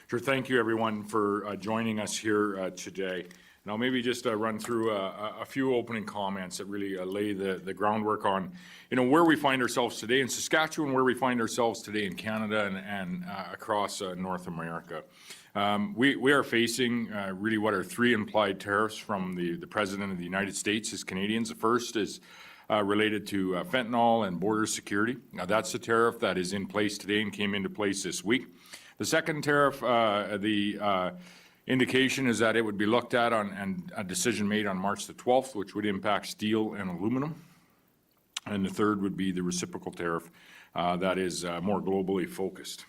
Sure. Thank you, everyone, for joining us here today. And I'll maybe just run through a few opening comments that really lay the groundwork on, where we find ourselves today in Saskatchewan, where we find ourselves today in Canada and across North America. We are facing really what are three implied tariffs from the President of the United States as Canadians. The first is related to fentanyl and border security. Now, that's the tariff that is in place today and came into place this week. The second tariff, the indication is that it would be looked at and a decision made on March the 12th, which would impact steel and aluminum. And the third would be the reciprocal tariff that is more globally focused.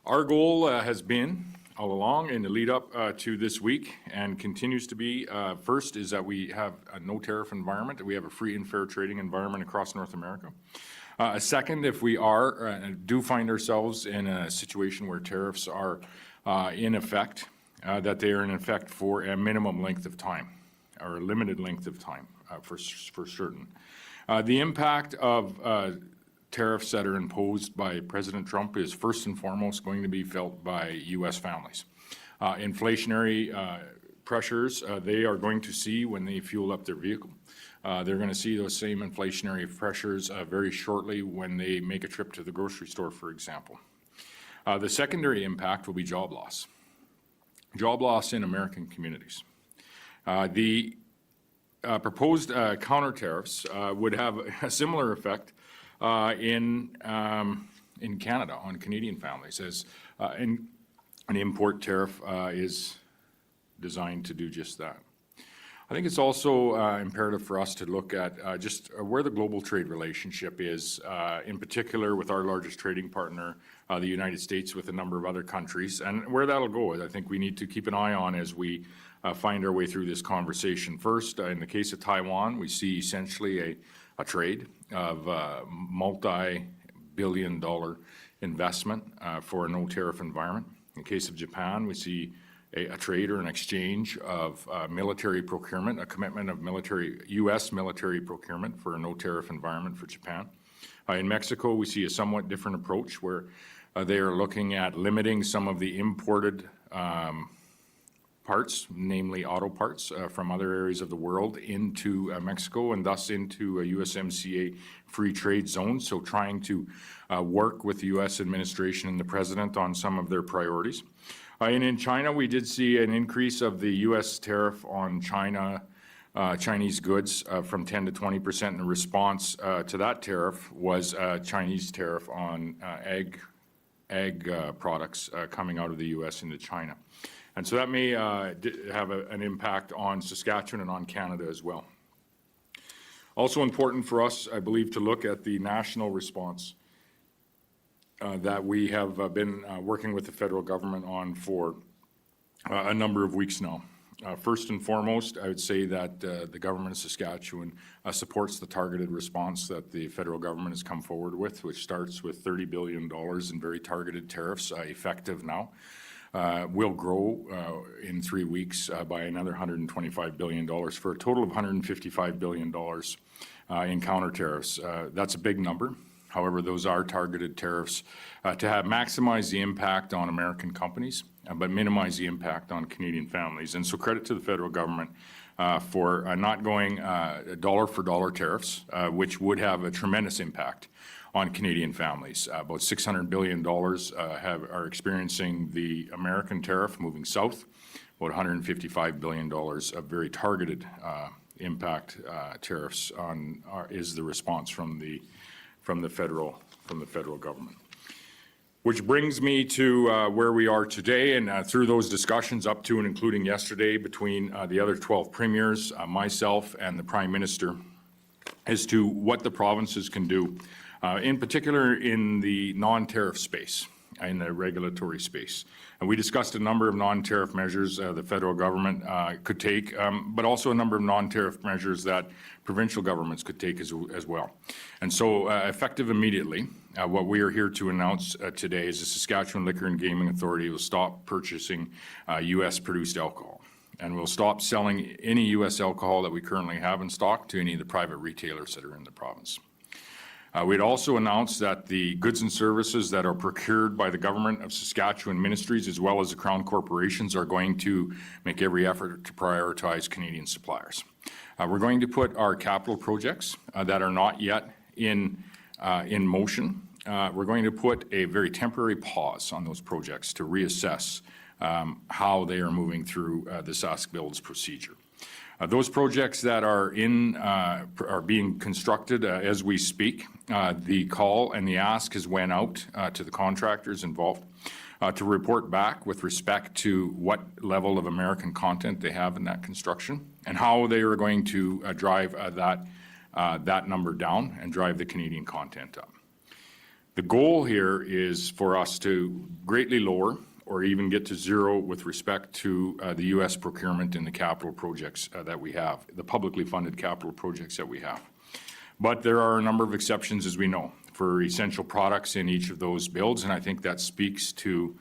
Our goal has been all along in the lead up to this week and continues to be, first is that we have a no tariff environment, that we have a free and fair trading environment across North America. Second, if we do find ourselves in a situation where tariffs are in effect, that they are in effect for a minimum length of time or a limited length of time for certain. The impact of tariffs that are imposed by President Trump is first and foremost going to be felt by U.S. families. Inflationary pressures they are going to see when they fuel up their vehicle. They're going to see those same inflationary pressures very shortly when they make a trip to the grocery store, for example. The secondary impact will be job loss. Job loss in American communities. The proposed counter tariffs would have a similar effect in Canada on Canadian families, as an import tariff is designed to do just that. I think it's also imperative for us to look at just where the global trade relationship is, in particular with our largest trading partner, the United States, with a number of other countries, and where that'll go. I think we need to keep an eye on as we find our way through this conversation. First, in the case of Taiwan, we see essentially a trade of multi-billion-dollar investment for a no-tariff environment. In the case of Japan, we see a trade or an exchange of military procurement, a commitment of U.S. military procurement for a no-tariff environment for Japan. In Mexico, we see a somewhat different approach where they are looking at limiting some of the imported parts, namely auto parts, from other areas of the world into Mexico and thus into a USMCA free trade zone. So trying to work with the U.S. administration and the president on some of their priorities. And in China, we did see an increase of the U.S. tariff on Chinese goods from 10 to 20%. And the response to that tariff was a Chinese tariff on ag products coming out of the U.S. into China. And so that may have an impact on Saskatchewan and on Canada as well. Also important for us, I believe, to look at the national response that we have been working with the federal government on for a number of weeks now. First and foremost, I would say that the government of Saskatchewan supports the targeted response that the federal government has come forward with, which starts with $30 billion in very targeted tariffs effective now. Will grow in 3 weeks by another $125 billion for a total of $155 billion in counter tariffs. That's a big number. However, those are targeted tariffs to maximize the impact on American companies, but minimize the impact on Canadian families. And so credit to the federal government for not going dollar-for-dollar tariffs, which would have a tremendous impact on Canadian families. About $600 billion are experiencing the American tariff moving south. About $155 billion of very targeted impact tariffs is the response from the federal government. Which brings me to where we are today, and through those discussions up to and including yesterday between the other 12 premiers, myself and the Prime Minister, as to what the provinces can do, in particular in the non-tariff space, in the regulatory space. And we discussed a number of non-tariff measures the federal government could take, but also a number of non-tariff measures that provincial governments could take as well. And so effective immediately, what we are here to announce today is the Saskatchewan Liquor and Gaming Authority will stop purchasing U.S.-produced alcohol. And we'll stop selling any U.S. alcohol that we currently have in stock to any of the private retailers that are in the province. We'd also announced that the goods and services that are procured by the government of Saskatchewan ministries as well as the Crown corporations are going to make every effort to prioritize Canadian suppliers. We're going to put our capital projects that are not yet in motion. We're going to put a very temporary pause on those projects to reassess how they are moving through the Sask Builds procedure. Those projects that are being constructed as we speak, the call and the ask has went out to the contractors involved to report back with respect to what level of American content they have in that construction and how they are going to drive that number down and drive the Canadian content up. The goal here is for us to greatly lower or even get to zero with respect to the U.S. procurement in the capital projects that we have, the publicly funded capital projects that we have. But there are a number of exceptions, as we know, for essential products in each of those builds, and I think that speaks to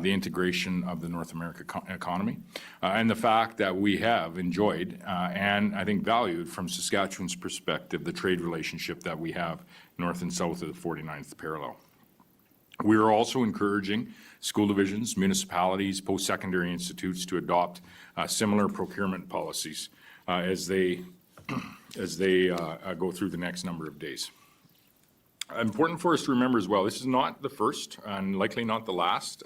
the integration of the North American economy and the fact that we have enjoyed and I think valued from Saskatchewan's perspective the trade relationship that we have north and south of the 49th parallel. We are also encouraging school divisions, municipalities, post-secondary institutes to adopt similar procurement policies as they go through the next number of days. Important for us to remember as well, this is not the first and likely not the last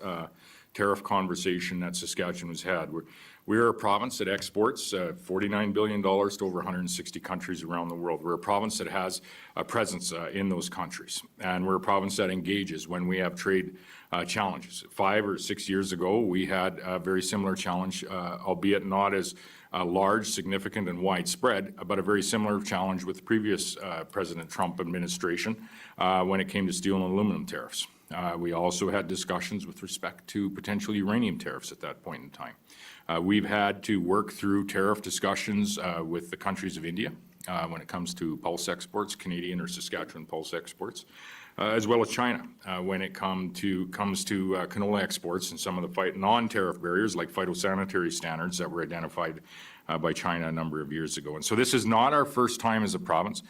tariff conversation that Saskatchewan has had. We're a province that exports $49 billion to over 160 countries around the world. We're a province that has a presence in those countries. And we're a province that engages when we have trade challenges. 5 or 6 years ago, we had a very similar challenge, albeit not as large, significant, and widespread, but a very similar challenge with the previous President Trump administration when it came to steel and aluminum tariffs. We also had discussions with respect to potential uranium tariffs at that point in time. We've had to work through tariff discussions with the countries of India when it comes to pulse exports, Canadian or Saskatchewan pulse exports, as well as China when it comes to canola exports and some of the non-tariff barriers like phytosanitary standards that were identified by China a number of years ago. And so this is not our first time as a province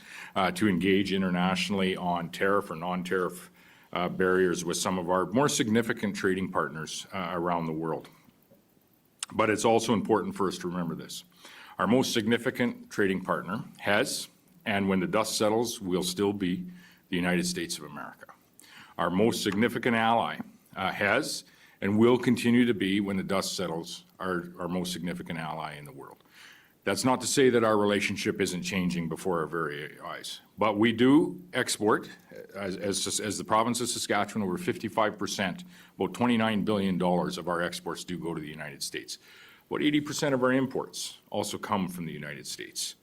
to engage internationally on tariff or non-tariff barriers with some of our more significant trading partners around the world. But it's also important for us to remember this. Our most significant trading partner has, and when the dust settles, will still be the United States of America. Our most significant ally has and will continue to be, when the dust settles, our most significant ally in the world. That's not to say that our relationship isn't changing before our very eyes, but we do export, as the province of Saskatchewan, over 55%, about $29 billion of our exports do go to the United States. About 80% of our imports also come from the United States.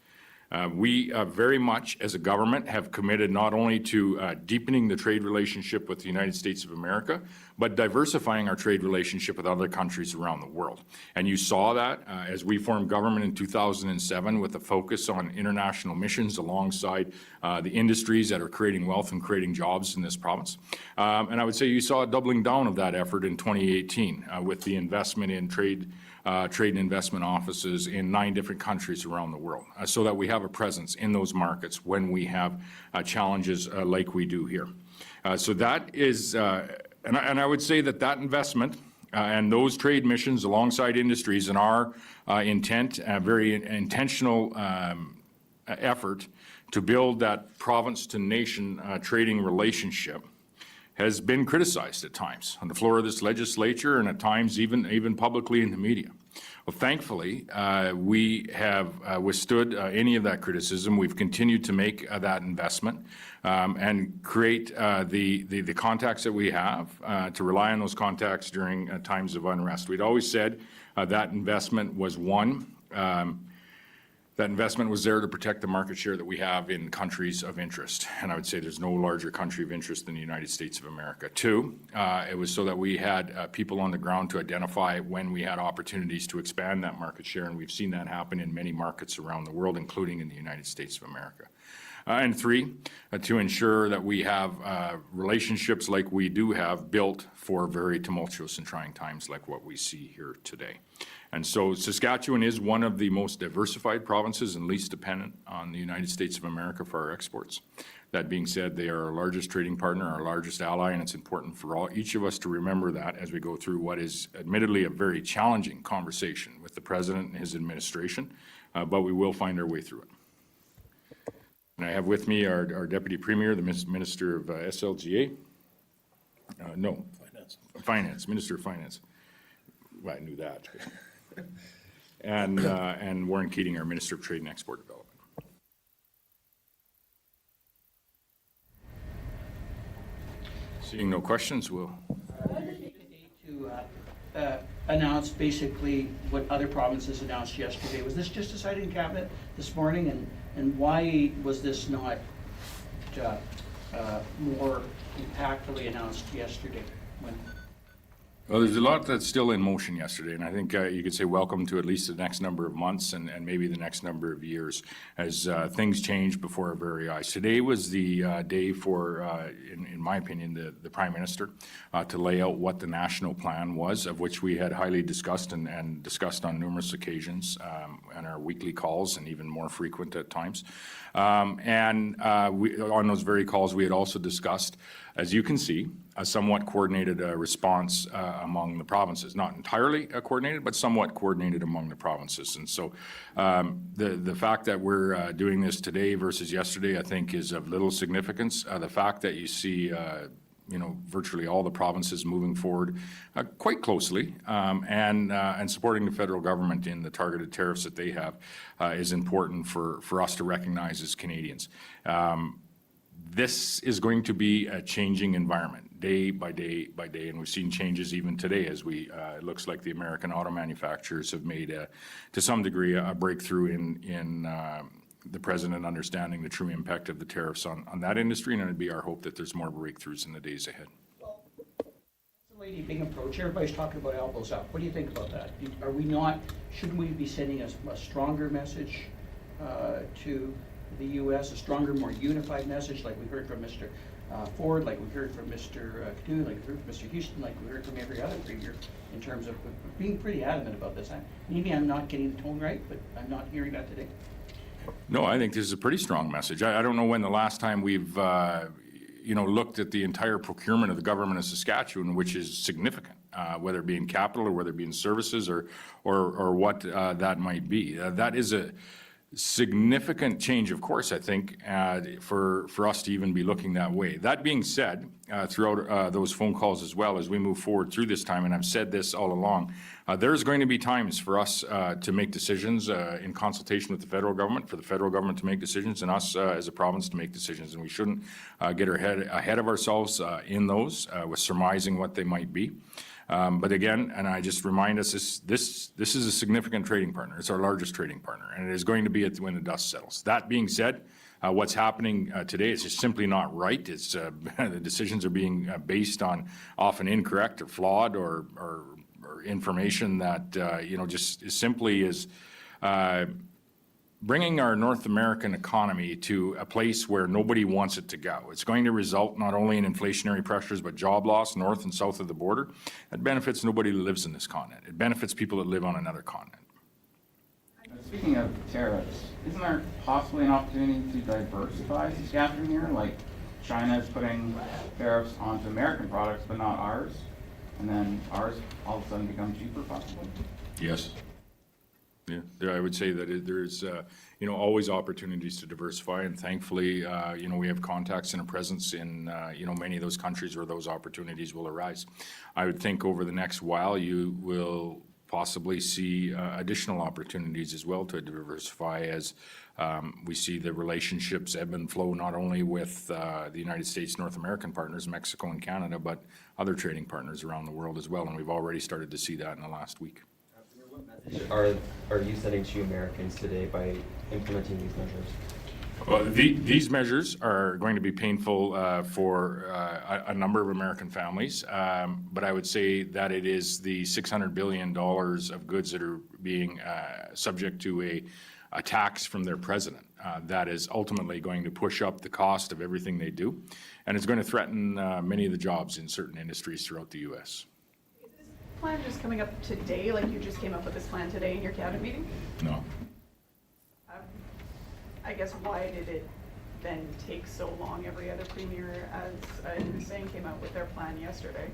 We very much, as a government, have committed not only to deepening the trade relationship with the United States of America, but diversifying our trade relationship with other countries around the world. And you saw that as we formed government in 2007 with a focus on international missions alongside the industries that are creating wealth and creating jobs in this province. And I would say you saw a doubling down of that effort in 2018 with the investment in trade and investment offices in 9 different countries around the world, so that we have a presence in those markets when we have challenges like we do here. So that is, and I would say that investment and those trade missions alongside industries and our intent, very intentional effort to build that province-to-nation trading relationship has been criticized at times on the floor of this legislature and at times even publicly in the media. Well, thankfully, we have withstood any of that criticism. We've continued to make that investment and create the contacts that we have to rely on those contacts during times of unrest. We'd always said that investment was that investment was there to protect the market share that we have in countries of interest. And I would say there's no larger country of interest than the United States of America. 2, it was so that we had people on the ground to identify when we had opportunities to expand that market share. And we've seen that happen in many markets around the world, including in the United States of America. And three, to ensure that we have relationships like we do have built for very tumultuous and trying times like what we see here today. And so Saskatchewan is one of the most diversified provinces and least dependent on the United States of America for our exports. That being said, they are our largest trading partner, our largest ally, and it's important for each of us to remember that as we go through what is admittedly a very challenging conversation with the President and his administration, but we will find our way through it. And I have with me our Deputy Premier, the Minister of SLGA. Finance, Minister of Finance. Well, I knew that. and Warren Keating, our Minister of Trade and Export Development. Seeing no questions, we'll. To announce basically what other provinces announced yesterday. Was this just decided in Cabinet this morning, and why was this not more impactfully announced yesterday? Well, there's a lot that's still in motion yesterday, and I think you could say welcome to at least the next number of months and maybe the next number of years as things change before our very eyes. Today was the day for, in my opinion, the Prime Minister to lay out what the national plan was, of which we had highly discussed and discussed on numerous occasions on our weekly calls and even more frequent at times. On those very calls, we had also discussed, as you can see, a somewhat coordinated response among the provinces. Not entirely coordinated, but somewhat coordinated among the provinces. And so the fact that we're doing this today versus yesterday, I think, is of little significance. The fact that you see virtually all the provinces moving forward quite closely and supporting the federal government in the targeted tariffs that they have is important for us to recognize as Canadians. This is going to be a changing environment day by day by day, and we've seen changes even today as it looks like the American auto manufacturers have made, to some degree, a breakthrough in the President understanding the true impact of the tariffs on that industry, and it'd be our hope that there's more breakthroughs in the days ahead. Well, that's a lady big approach. Everybody's talking about elbows up. What do you think about that? Shouldn't we be sending a stronger message to the U.S., a stronger, more unified message, like we heard from Mr. Ford, like we heard from Mr. Canoe, like we heard from Mr. Houston, like we heard from every other premier in terms of being pretty adamant about this? Maybe I'm not getting the tone right, but I'm not hearing that today. No, I think this is a pretty strong message. I don't know when the last time we've looked at the entire procurement of the government of Saskatchewan, which is significant, whether it be in capital or whether it be in services or what that might be. That is a significant change, of course, I think, for us to even be looking that way. That being said, throughout those phone calls as well as we move forward through this time, and I've said this all along, there's going to be times for us to make decisions in consultation with the federal government, for the federal government to make decisions, and us as a province to make decisions, and we shouldn't get ahead of ourselves in those with surmising what they might be. But again, and I just remind us, this is a significant trading partner. It's our largest trading partner, and it is going to be when the dust settles. That being said, what's happening today is just simply not right. It's the decisions are being based on often incorrect or flawed or information that just simply is bringing our North American economy to a place where nobody wants it to go. It's going to result not only in inflationary pressures, but job loss north and south of the border. That benefits nobody who lives in this continent. It benefits people that live on another continent. Speaking of tariffs, isn't there possibly an opportunity to diversify Saskatchewan here? Like China is putting tariffs onto American products, but not ours, and then ours all of a sudden become cheaper possibly? Yes. Yeah, I would say that there's always opportunities to diversify, and thankfully, we have contacts and a presence in many of those countries where those opportunities will arise. I would think over the next while you will possibly see additional opportunities as well to diversify as we see the relationships ebb and flow not only with the United States, North American partners, Mexico and Canada, but other trading partners around the world as well, and we've already started to see that in the last week. What message are you sending to Americans today by implementing these measures? Well, these measures are going to be painful for a number of American families, but I would say that it is the $600 billion of goods that are being subject to a tax from their president. that is ultimately going to push up the cost of everything they do, and it's going to threaten many of the jobs in certain industries throughout the U.S. Is this plan just coming up today, like you just came up with this plan today in your cabinet meeting? No. I guess why did it then take so long? Every other premier, as you were saying, came out with their plan yesterday.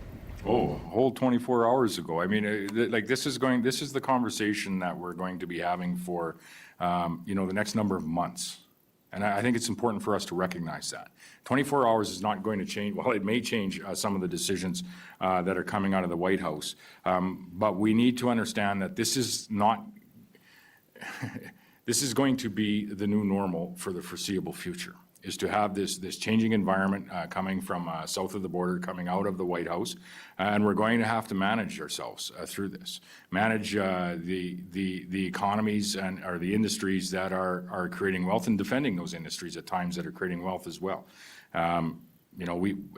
Oh, a whole 24 hours ago. I mean, like this is the conversation that we're going to be having for, the next number of months. And I think it's important for us to recognize that. 24 hours is not going to change, well, it may change some of the decisions that are coming out of the White House. But we need to understand that this is not, this is going to be the new normal for the foreseeable future, is to have this changing environment coming from south of the border, coming out of the White House, and we're going to have to manage ourselves through this, manage the economies or the industries that are creating wealth and defending those industries at times that are creating wealth as well.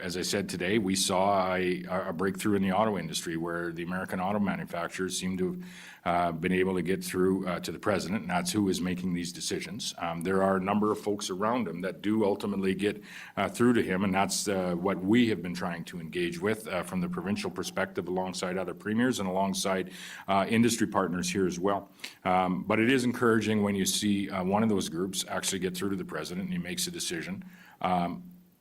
As I said today, we saw a breakthrough in the auto industry where the American auto manufacturers seem to have been able to get through to the president, and that's who is making these decisions. There are a number of folks around him that do ultimately get through to him, and that's what we have been trying to engage with from the provincial perspective alongside other premiers and alongside industry partners here as well. But it is encouraging when you see one of those groups actually get through to the president and he makes a decision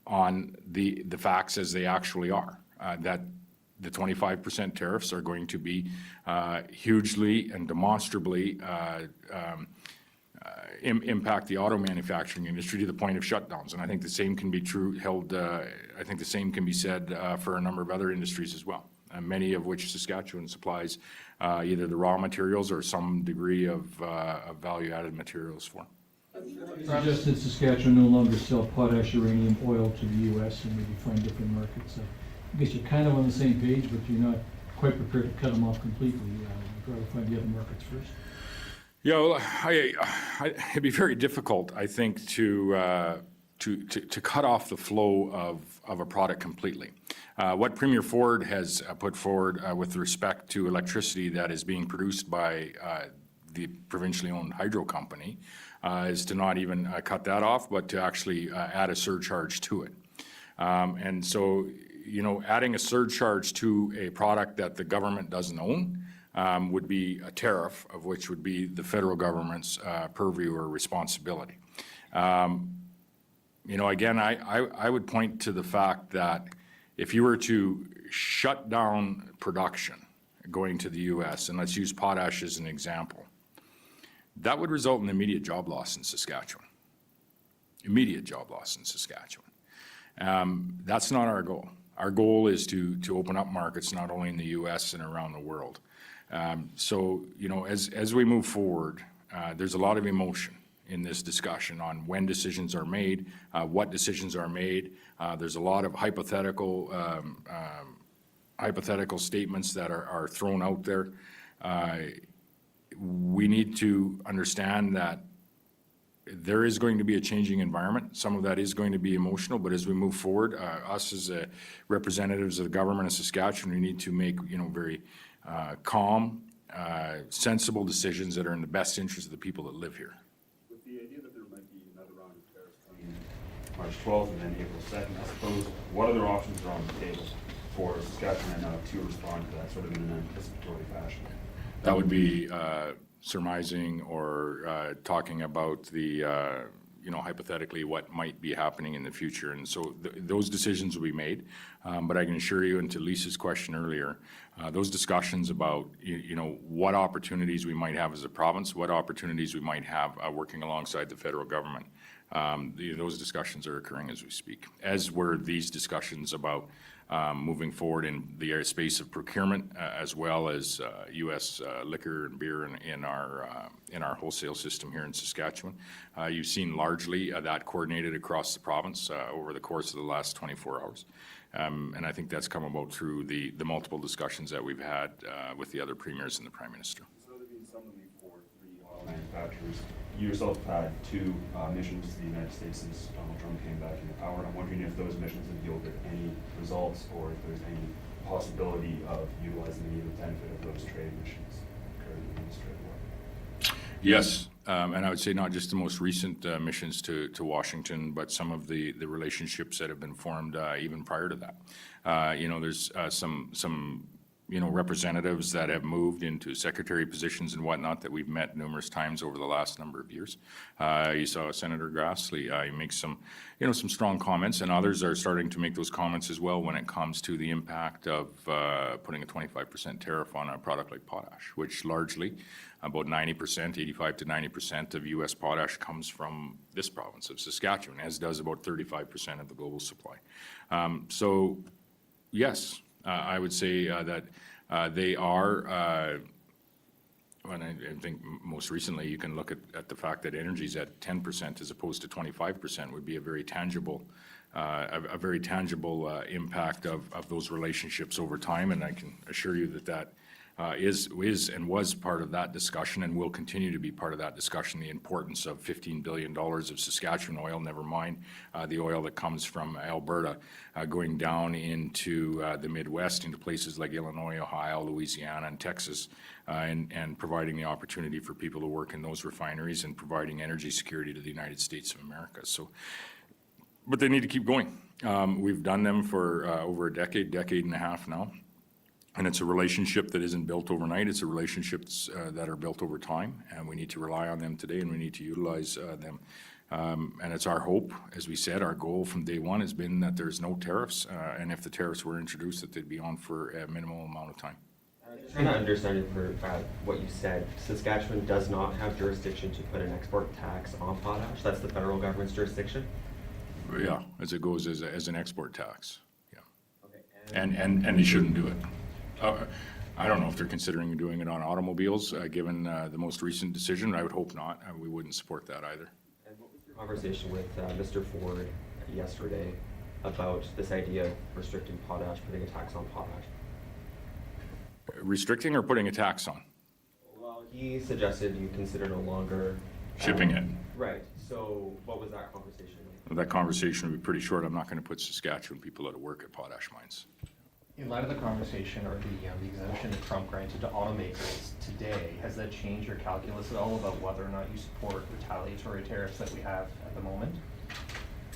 on the facts as they actually are, that the 25% tariffs are going to be hugely and demonstrably impact the auto manufacturing industry to the point of shutdowns. And I think the same can be I think the same can be said for a number of other industries as well, many of which Saskatchewan supplies either the raw materials or some degree of value-added materials for. Suggested Saskatchewan no longer sell potash uranium oil to the U.S. and maybe find different markets. I guess you're kind of on the same page, but you're not quite prepared to cut them off completely. You'd rather find the other markets first. Yeah, well, it'd be very difficult, I think, to cut off the flow of a product completely. What Premier Ford has put forward with respect to electricity that is being produced by the provincially owned hydro company is to not even cut that off, but to actually add a surcharge to it. And so, adding a surcharge to a product that the government doesn't own would be a tariff, of which would be the federal government's purview or responsibility. Again, I would point to the fact that if you were to shut down production going to the U.S., and let's use potash as an example, that would result in immediate job loss in Saskatchewan. Immediate job loss in Saskatchewan. That's not our goal. Our goal is to open up markets not only in the U.S. and around the world. So, as we move forward, there's a lot of emotion in this discussion on when decisions are made, what decisions are made. There's a lot of hypothetical statements that are thrown out there. We need to understand that there is going to be a changing environment. Some of that is going to be emotional, but as we move forward, us as representatives of the government of Saskatchewan, we need to make very calm, sensible decisions that are in the best interest of the people that live here. With the idea that there might be another round of tariffs coming March 12th and then April 2nd, I suppose, what other options are on the table for Saskatchewan to respond to that sort of in an anticipatory fashion? That would be surmising or talking about the, hypothetically what might be happening in the future. And so those decisions will be made. But I can assure you, and to Lisa's question earlier, those discussions about, what opportunities we might have as a province, what opportunities we might have working alongside the federal government, those discussions are occurring as we speak, as were these discussions about moving forward in the space of procurement, as well as U.S. liquor and beer in our wholesale system here in Saskatchewan. You've seen largely that coordinated across the province over the course of the last 24 hours. And I think that's come about through the multiple discussions that we've had with the other premiers and the Prime Minister. So there being some relief for 3 oil manufacturers. You yourself have had 2 missions to the United States since Donald Trump came back into power. I'm wondering if those missions have yielded any results or if there's any possibility of utilizing any of the benefit of those trade missions occurring in the administrative work. Yes, And I would say not just the most recent missions to Washington, but some of the relationships that have been formed even prior to that. You know, there's some you know, representatives that have moved into secretary positions and whatnot that we've met numerous times over the last number of years. You saw Senator Grassley, he makes some, you know, some strong comments, and others are starting to make those comments as well when it comes to the impact of putting a 25% tariff on a product like potash, which largely, about 90%, 85 to 90% of U.S. potash comes from this province of Saskatchewan, as does about 35% of the global supply. So, yes, I would say that they are, and I think most recently you can look at the fact that energy is at 10% as opposed to 25% would be a very tangible, impact of those relationships over time. And I can assure you that that is and was part of that discussion and will continue to be part of that discussion, the importance of $15 billion of Saskatchewan oil, never mind the oil that comes from Alberta, going down into the Midwest, into places like Illinois, Ohio, Louisiana, and Texas, and providing the opportunity for people to work in those refineries and providing energy security to the United States of America. So, but they need to keep going. We've done them for over a decade and a half now. And it's a relationship that isn't built overnight. It's a relationships that are built over time, and we need to rely on them today, and we need to utilize them. And it's our hope, as we said, our goal from day one has been that there's no tariffs, and if the tariffs were introduced, that they'd be on for a minimal amount of time. Just trying to understand it for what you said. Saskatchewan does not have jurisdiction to put an export tax on potash. That's the federal government's jurisdiction? Yeah, as it goes as an export tax. Yeah. Okay. And they shouldn't do it. I don't know if they're considering doing it on automobiles, given the most recent decision. I would hope not. We wouldn't support that either. And what was your conversation with Mr. Ford yesterday about this idea of restricting potash, putting a tax on potash? Restricting or putting a tax on? Well, he suggested you consider no longer Shipping it. Right. So what was that conversation like? That conversation would be pretty short. I'm not going to put Saskatchewan people out of work at potash mines. In light of the conversation or the exemption that Trump granted to automakers today, has that changed your calculus at all about whether or not you support retaliatory tariffs that we have at the moment?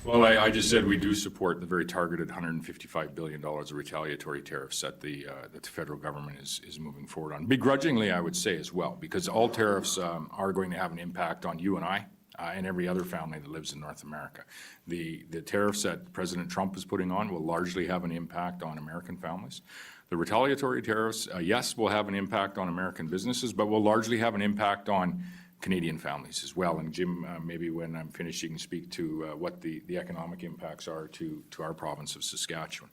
Well, I just said we do support the very targeted $155 billion of retaliatory tariffs that the federal government is moving forward on. Begrudgingly, I would say as well, because all tariffs are going to have an impact on you and I. And every other family that lives in North America. The tariffs that President Trump is putting on will largely have an impact on American families. The retaliatory tariffs, yes, will have an impact on American businesses, but will largely have an impact on Canadian families as well. And Jim, maybe when I'm finished, you can speak to what the economic impacts are to our province of Saskatchewan.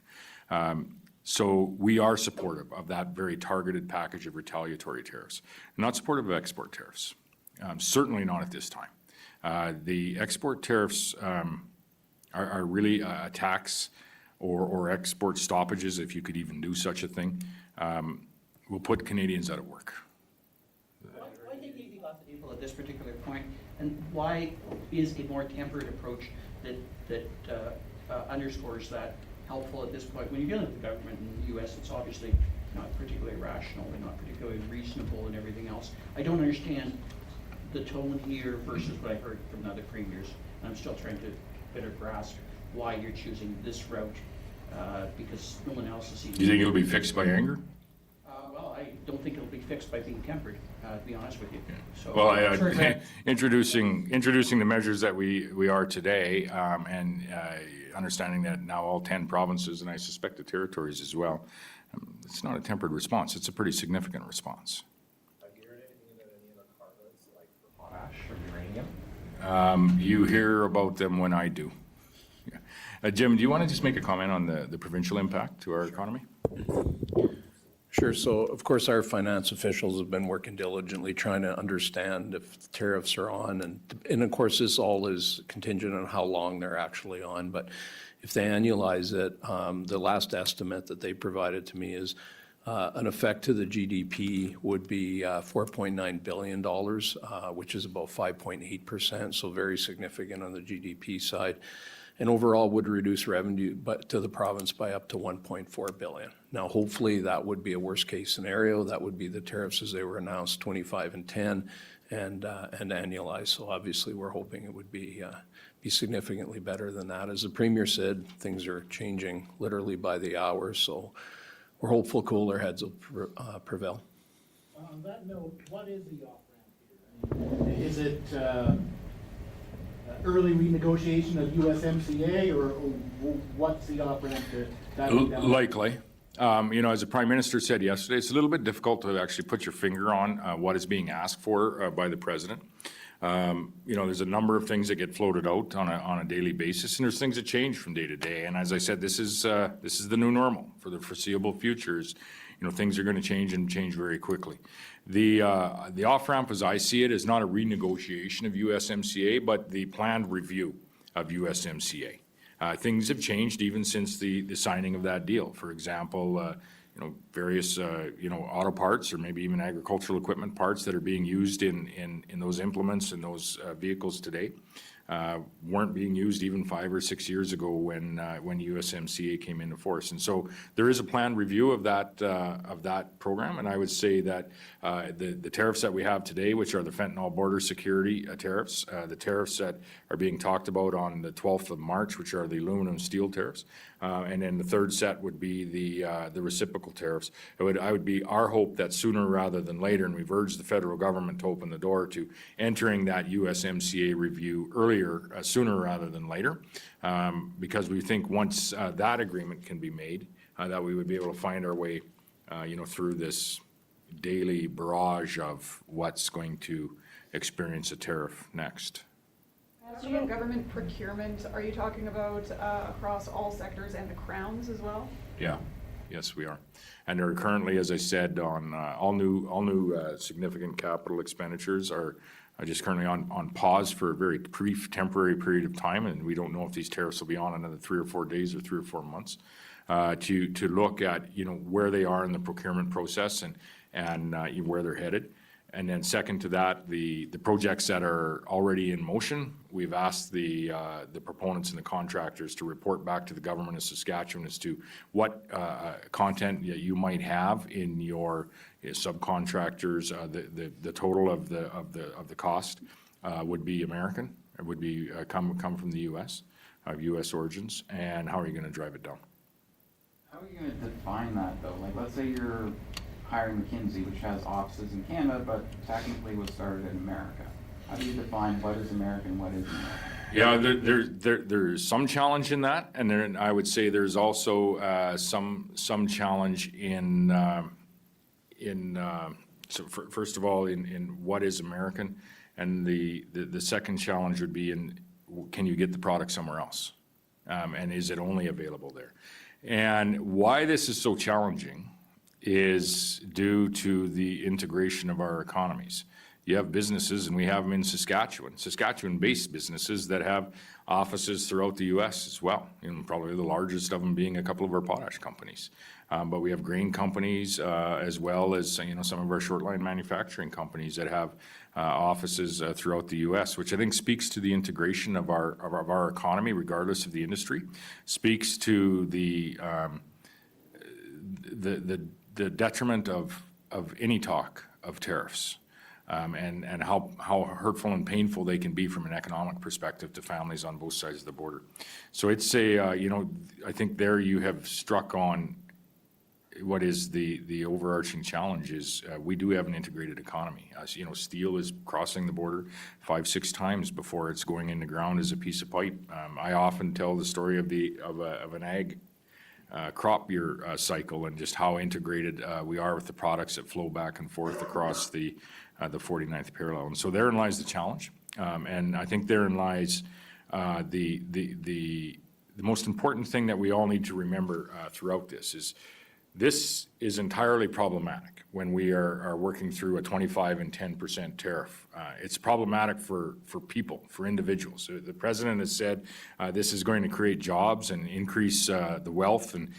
So we are supportive of that very targeted package of retaliatory tariffs. Not supportive of export tariffs, certainly not at this time. The export tariffs are really a tax or export stoppages, if you could even do such a thing, will put Canadians out of work. Why think you left the table at this particular point, and why is a more tempered approach that underscores that helpful at this point? When you're dealing with the government in the U.S., it's obviously not particularly rational and not particularly reasonable and everything else. I don't understand the tone here versus what I heard from other premiers. And I'm still trying to better grasp why you're choosing this route, because no one else is seeing. Do you think it'll be fixed by anger? Well, I don't think it'll be fixed by being tempered, to be honest with you. So, Well, introducing the measures that we are today, and understanding that now all 10 provinces, and I suspect the territories as well, it's not a tempered response. It's a pretty significant response. You hear about them when I do. Yeah. Jim, do you want to just make a comment on the provincial impact to our economy? Sure. So, of course, our finance officials have been working diligently trying to understand if tariffs are on. And of course, this all is contingent on how long they're actually on. But if they annualize it, the last estimate that they provided to me is an effect to the GDP would be $4.9 billion, which is about 5.8%, so very significant on the GDP side, and overall would reduce revenue to the province by up to $1.4 billion. Now, hopefully, that would be a worst-case scenario. That would be the tariffs as they were announced, 25 and 10, and annualized. So obviously, we're hoping it would be significantly better than that. As the Premier said, things are changing literally by the hour, so we're hopeful cooler heads will prevail. On that note, what is the off-ramp here? Is it early renegotiation of USMCA, or what's the off-ramp to diving down? Likely. As the Prime Minister said yesterday, it's a little bit difficult to actually put your finger on what is being asked for by the President. There's a number of things that get floated out on a daily basis, and there's things that change from day to day. And as I said, this is the new normal for the foreseeable futures. Things are going to change very quickly. The off-ramp, as I see it, is not a renegotiation of USMCA, but the planned review of USMCA. Things have changed even since the signing of that deal. For example, various auto parts or maybe even agricultural equipment parts that are being used in those implements and those vehicles today weren't being used even 5 or 6 years ago when USMCA came into force. And so there is a planned review of that program, and I would say that the tariffs that we have today, which are the fentanyl border security tariffs, the tariffs that are being talked about on the 12th of March, which are the aluminum steel tariffs, and then the third set would be the reciprocal tariffs. It would be our hope that sooner rather than later, and we've urged the federal government to open the door to entering that USMCA review sooner rather than later, because we think once that agreement can be made, that we would be able to find our way, through this daily barrage of what's going to experience a tariff next. About government procurement, are you talking about across all sectors and the crowns as well? Yeah, yes, we are. And there are currently, as I said, on all new significant capital expenditures are just currently on pause for a very brief temporary period of time, and we don't know if these tariffs will be on another 3 or 4 days or 3 or 4 months, to look at where they are in the procurement process and where they're headed. And then second to that, the projects that are already in motion, we've asked the proponents and the contractors to report back to the government of Saskatchewan as to what content you might have in your subcontractors. The total of the cost would be American. It would be come from the U.S. of U.S. origins. And how are you going to drive it down? How are you going to define that, though? Like, let's say you're hiring McKinsey, which has offices in Canada, but technically was started in America. How do you define what is American, what isn't American? Yeah, there's some challenge in that, and then I would say there's also some challenge in first of all in what is American, and the second challenge would be in can you get the product somewhere else, and is it only available there? And why this is so challenging is due to the integration of our economies. You have businesses, and we have them in Saskatchewan-based businesses that have offices throughout the U.S. as well, probably the largest of them being a couple of our potash companies. But we have grain companies as well as some of our short-line manufacturing companies that have offices throughout the U.S., which I think speaks to the integration of our economy, regardless of the industry, speaks to the detriment of any talk of tariffs, and how hurtful and painful they can be from an economic perspective to families on both sides of the border. So it's I think there you have struck on what is the overarching challenge is we do have an integrated economy. Steel is crossing the border 5-6 times before it's going in the ground as a piece of pipe. I often tell the story of an ag crop year cycle and just how integrated we are with the products that flow back and forth across the 49th parallel. And so therein lies the challenge. And I think therein lies the most important thing that we all need to remember throughout this is entirely problematic when we are working through a 25 and 10% tariff. It's problematic for people, for individuals. The President has said this is going to create jobs and increase the wealth and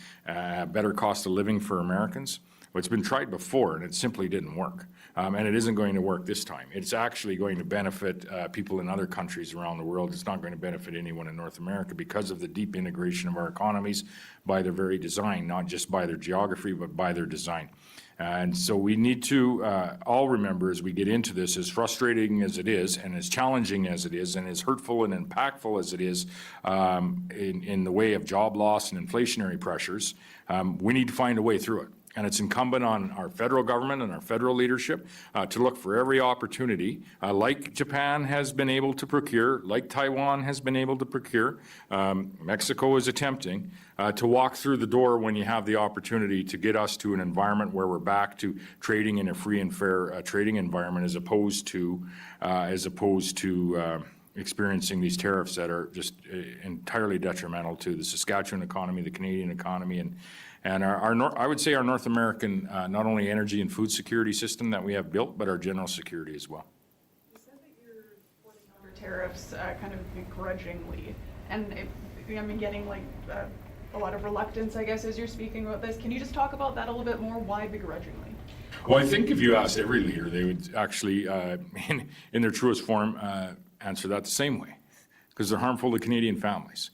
better cost of living for Americans. It's been tried before, and it simply didn't work. And it isn't going to work this time. It's actually going to benefit people in other countries around the world. It's not going to benefit anyone in North America because of the deep integration of our economies by their very design, not just by their geography, but by their design. And so we need to all remember as we get into this, as frustrating as it is, and as challenging as it is, and as hurtful and impactful as it is in the way of job loss and inflationary pressures, we need to find a way through it. And it's incumbent on our federal government and our federal leadership to look for every opportunity, like Japan has been able to procure, like Taiwan has been able to procure, Mexico is attempting, to walk through the door when you have the opportunity to get us to an environment where we're back to trading in a free and fair trading environment as opposed to experiencing these tariffs that are just entirely detrimental to the Saskatchewan economy, the Canadian economy, and I would say our North American, not only energy and food security system that we have built, but our general security as well. You said that you're supporting counter tariffs kind of begrudgingly, and I'm getting like a lot of reluctance, I guess, as you're speaking about this. Can you just talk about that a little bit more? Why begrudgingly? Well, I think if you asked every leader, they would actually, in their truest form, answer that the same way, because they're harmful to Canadian families.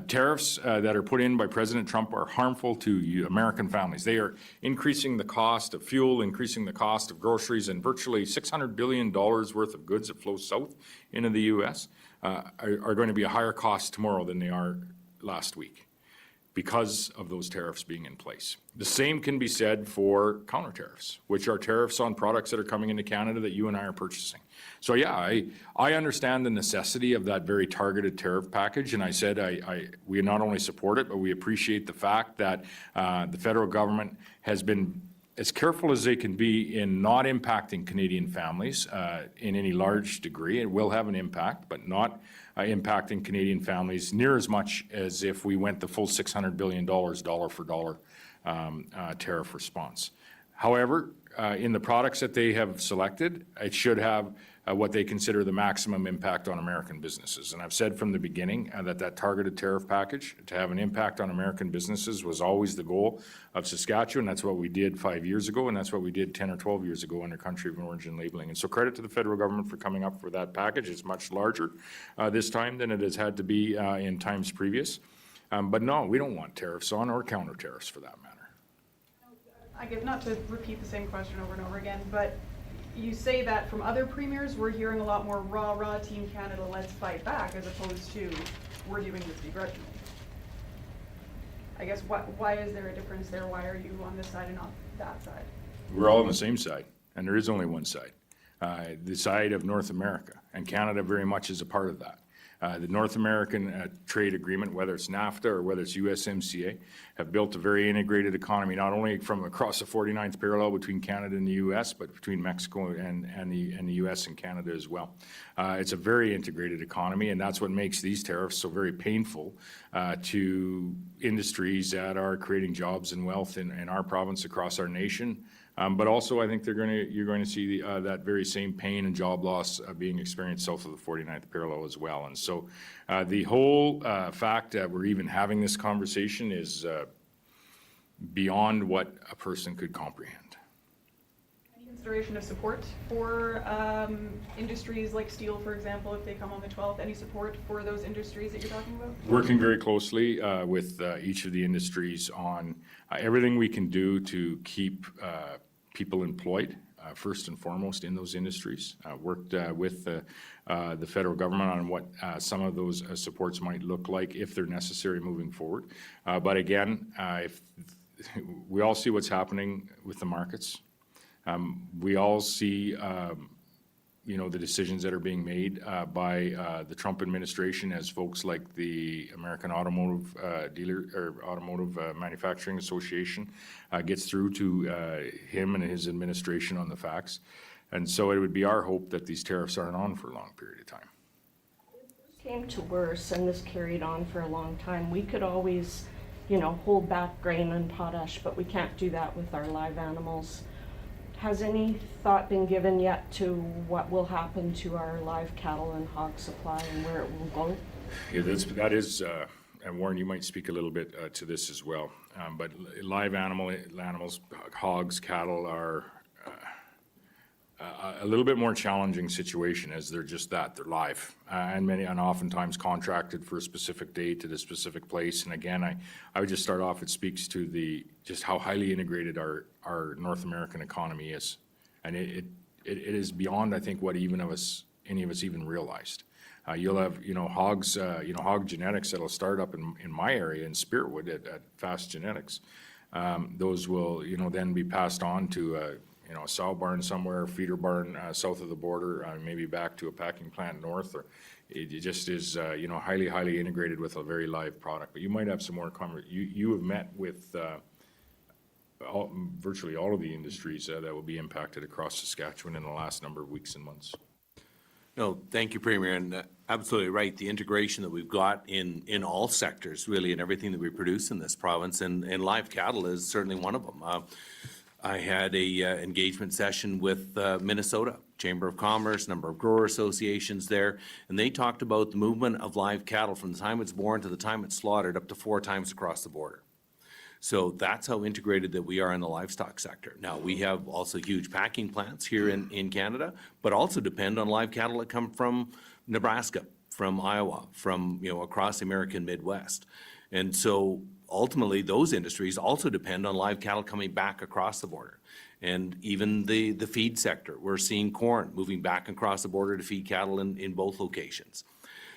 Tariffs that are put in by President Trump are harmful to American families. They are increasing the cost of fuel, increasing the cost of groceries, and virtually $600 billion worth of goods that flow south into the U.S. Are going to be a higher cost tomorrow than they are last week because of those tariffs being in place. The same can be said for counter tariffs, which are tariffs on products that are coming into Canada that you and I are purchasing. So yeah, I understand the necessity of that very targeted tariff package, and I said we not only support it, but we appreciate the fact that the federal government has been as careful as they can be in not impacting Canadian families in any large degree. It will have an impact, but not impacting Canadian families near as much as if we went the full $600 billion dollar for dollar tariff response. However, in the products that they have selected, it should have what they consider the maximum impact on American businesses. And I've said from the beginning that targeted tariff package to have an impact on American businesses was always the goal of Saskatchewan. That's what we did 5 years ago, and that's what we did 10 or 12 years ago under country of origin labeling. And so credit to the federal government for coming up with that package. It's much larger this time than it has had to be in times previous. But no, we don't want tariffs on or counter tariffs for that matter. I get, not to repeat the same question over and over again, but you say that from other premiers, we're hearing a lot more rah, Team Canada, let's fight back, as opposed to we're doing this begrudgingly. I guess why is there a difference there? Why are you on this side and not that side? We're all on the same side, and there is only one side, the side of North America, and Canada very much is a part of that. The North American trade agreement, whether it's NAFTA or whether it's USMCA, have built a very integrated economy, not only from across the 49th parallel between Canada and the U.S., but between Mexico and the U.S. and Canada as well. It's a very integrated economy, and that's what makes these tariffs so very painful to industries that are creating jobs and wealth in our province, across our nation. But also, I think you're going to see that very same pain and job loss being experienced south of the 49th parallel as well. And so the whole fact that we're even having this conversation is beyond what a person could comprehend. Any consideration of support for industries like steel, for example, if they come on the 12th? Any support for those industries that you're talking about? Working very closely with each of the industries on everything we can do to keep people employed, first and foremost in those industries. Worked with the federal government on what some of those supports might look like if they're necessary moving forward. But again, if we all see what's happening with the markets. We all see the decisions that are being made by the Trump administration as folks like the American Automotive Automotive Manufacturing Association gets through to him and his administration on the facts. And so it would be our hope that these tariffs aren't on for a long period of time. If this came to worse and this carried on for a long time, we could always, hold back grain and potash, but we can't do that with our live animals. Has any thought been given yet to what will happen to our live cattle and hog supply and where it will go? Yeah, that is and Warren, you might speak a little bit to this as well, but live animals, hogs, cattle are a little bit more challenging situation as they're just that, they're live. And oftentimes contracted for a specific date at a specific place. And again, I would just start off, it speaks to just how highly integrated our North American economy is. And it is beyond, I think, what any of us even realized. You'll have, hogs, hog genetics that'll start up in my area in Spiritwood at Fast Genetics. Those will, then be passed on to a sow barn somewhere, feeder barn south of the border, maybe back to a packing plant north, or it just is, highly, highly integrated with a very live product. But you might have some more you have met with virtually all of the industries that will be impacted across Saskatchewan in the last number of weeks and months. No, thank you, Premier, and absolutely right. The integration that we've got in all sectors, really, in everything that we produce in this province, and live cattle is certainly one of them. I had a engagement session with Minnesota Chamber of Commerce, number of grower associations there, and they talked about the movement of live cattle from the time it's born to the time it's slaughtered up to 4 times across the border. So that's how integrated that we are in the livestock sector. Now, we have also huge packing plants here in Canada, but also depend on live cattle that come from Nebraska, from Iowa, from, across the American Midwest. And so ultimately, those industries also depend on live cattle coming back across the border. And even the feed sector, we're seeing corn moving back across the border to feed cattle in both locations.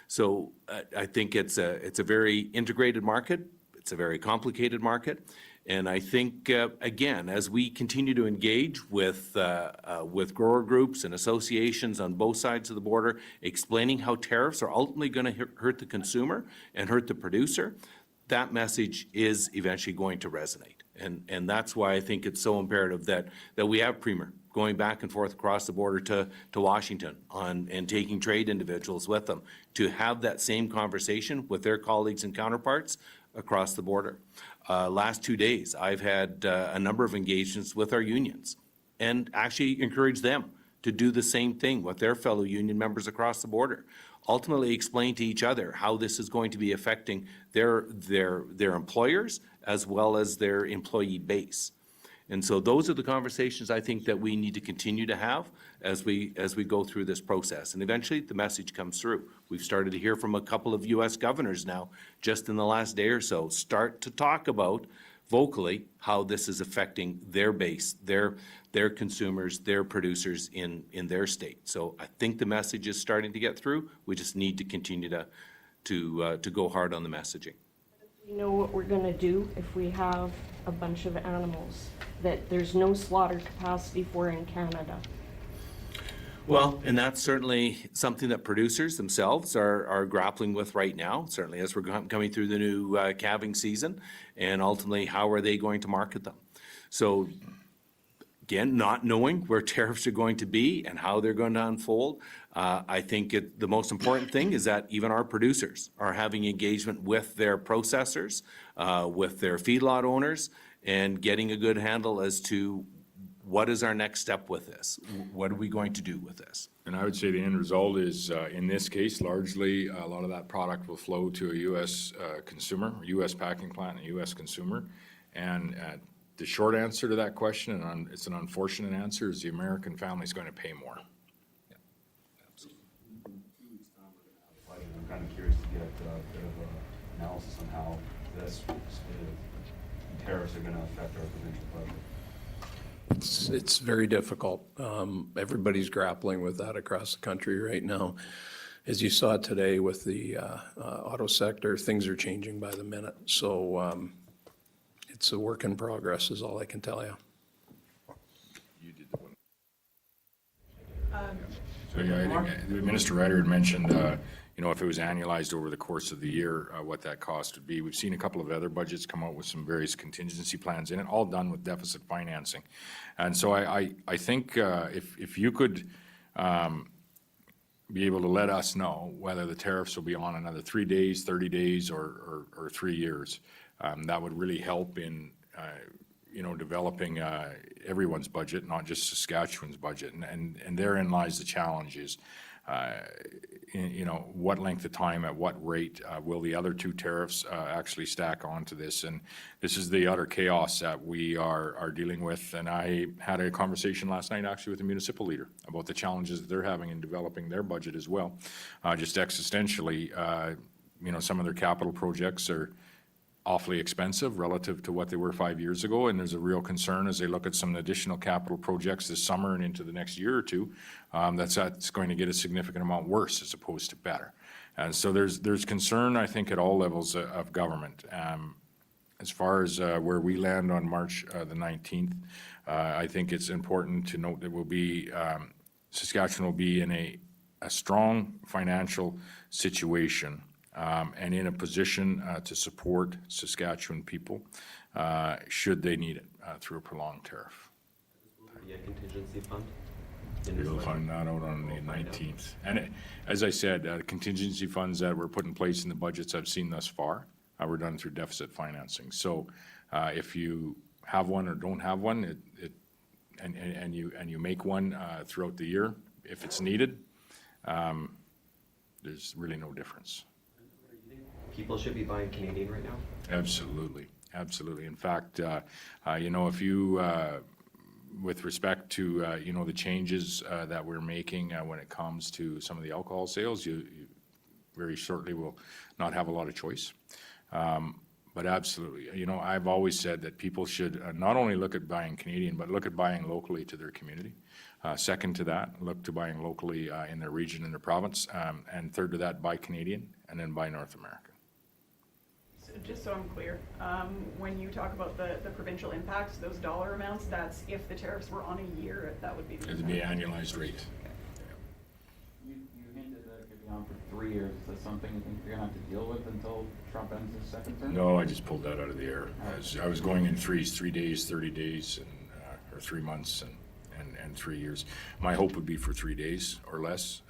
So I think it's a very integrated market. It's a very complicated market. And I think, again, as we continue to engage with grower groups and associations on both sides of the border, explaining how tariffs are ultimately going to hurt the consumer and hurt the producer, that message is eventually going to resonate. And that's why I think it's so imperative that we have Premier going back and forth across the border to Washington and taking trade individuals with them to have that same conversation with their colleagues and counterparts across the border. Last 2 days, I've had a number of engagements with our unions and actually encourage them to do the same thing with their fellow union members across the border. Ultimately explain to each other how this is going to be affecting their employers as well as their employee base. And so those are the conversations I think that we need to continue to have as we go through this process. And eventually the message comes through. We've started to hear from a couple of U.S. governors now, just in the last day or so, start to talk about vocally how this is affecting their base, their consumers, their producers in their state. So I think the message is starting to get through. We just need to continue to go hard on the messaging. We know what we're going to do if we have a bunch of animals that there's no slaughter capacity for in Canada. Well, and that's certainly something that producers themselves are grappling with right now, certainly as we're coming through the new calving season, and ultimately how are they going to market them. So again, not knowing where tariffs are going to be and how they're going to unfold, I think the most important thing is that even our producers are having engagement with their processors, with their feedlot owners, and getting a good handle as to what is our next step with this? What are we going to do with this? And I would say the end result is, in this case, largely a lot of that product will flow to a U.S. Consumer, U.S. packing plant, and a U.S. consumer. And the short answer to that question, and it's an unfortunate answer, is the American family is going to pay more. In 2 weeks' time, we're going to have a fight, and I'm kind of curious to get a bit of an analysis on how this tariffs are going to affect our provincial budget. It's very difficult. Everybody's grappling with that across the country right now. As you saw today with the auto sector, things are changing by the minute. So it's a work in progress is all I can tell you. You did the one. So yeah, I think Minister Ryder had mentioned, if it was annualized over the course of the year, what that cost would be. We've seen a couple of other budgets come out with some various contingency plans in it, all done with deficit financing. And so I think if you could be able to let us know whether the tariffs will be on another 3 days, 30 days, or 3 years, that would really help in developing everyone's budget, not just Saskatchewan's budget. And therein lies the challenge is what length of time, at what rate will the other two tariffs actually stack onto this? And this is the utter chaos that we are dealing with. And I had a conversation last night actually with a municipal leader about the challenges that they're having in developing their budget as well. Just existentially, some of their capital projects are awfully expensive relative to what they were 5 years ago, and there's a real concern as they look at some additional capital projects this summer and into the next year or two, that's going to get a significant amount worse as opposed to better. And so there's concern, I think, at all levels of government. As far as where we land on March the 19th, I think it's important to note that Saskatchewan will be in a strong financial situation, and in a position to support Saskatchewan people should they need it through a prolonged tariff. Be a contingency fund? We'll find that out on the 19th. And as I said, contingency funds that were put in place in the budgets I've seen thus far were done through deficit financing. So if you have one or don't have one, and you make one throughout the year, if it's needed, there's really no difference. People should be buying Canadian right now? Absolutely, absolutely. In fact, if you, with respect to, the changes that we're making when it comes to some of the alcohol sales, you very shortly will not have a lot of choice. But absolutely, I've always said that people should not only look at buying Canadian, but look at buying locally to their community. Second to that, look to buying locally in their region, in their province. And third to that, buy Canadian, and then buy North American. Just so I'm clear, when you talk about the provincial impacts, those dollar amounts, that's if the tariffs were on a year, that would be the It'd be an annualized rate. You hinted that it could be on for 3 years. Is that something you think you're gonna have to deal with until Trump ends his second term? No, I just pulled that out of the air. I was going in 3 days, 30 days, or 3 months, and 3 years. My hope would be for 3 days or less.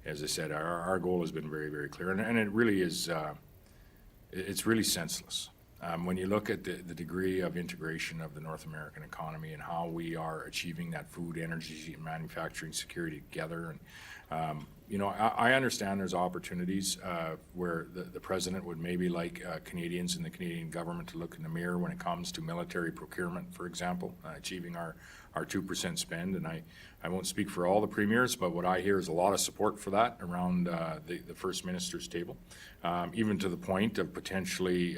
As I said, our goal has been very, very clear, and it really is. It's really senseless. When you look at the degree of integration of the North American economy and how we are achieving that food, energy, and manufacturing security together, and I understand there's opportunities where the president would maybe like Canadians and the Canadian government to look in the mirror when it comes to military procurement, for example, achieving our 2% spend. And I won't speak for all the premiers, but what I hear is a lot of support for that around the First Minister's table, even to the point of potentially,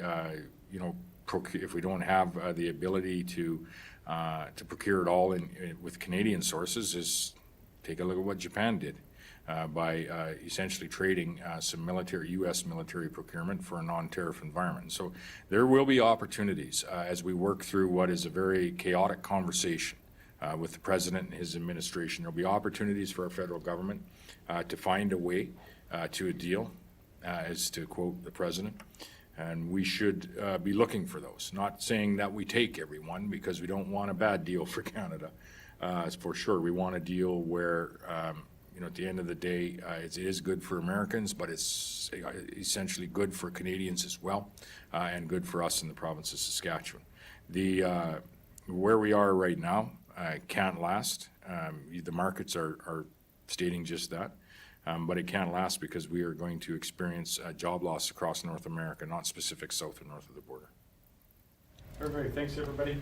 if we don't have the ability to procure it all with Canadian sources, is take a look at what Japan did. By essentially trading some U.S. military procurement for a non-tariff environment. So there will be opportunities as we work through what is a very chaotic conversation with the president and his administration. There will be opportunities for our federal government to find a way to a deal, as to quote the president. And we should be looking for those. Not saying that we take every one, because we don't want a bad deal for Canada. For sure, we want a deal where at the end of the day, it is good for Americans, but it's essentially good for Canadians as well, and good for us in the province of Saskatchewan. Where we are right now can't last. The markets are stating just that, but it can't last because we are going to experience job loss across North America, not specific south and north of the border. Perfect, thanks everybody.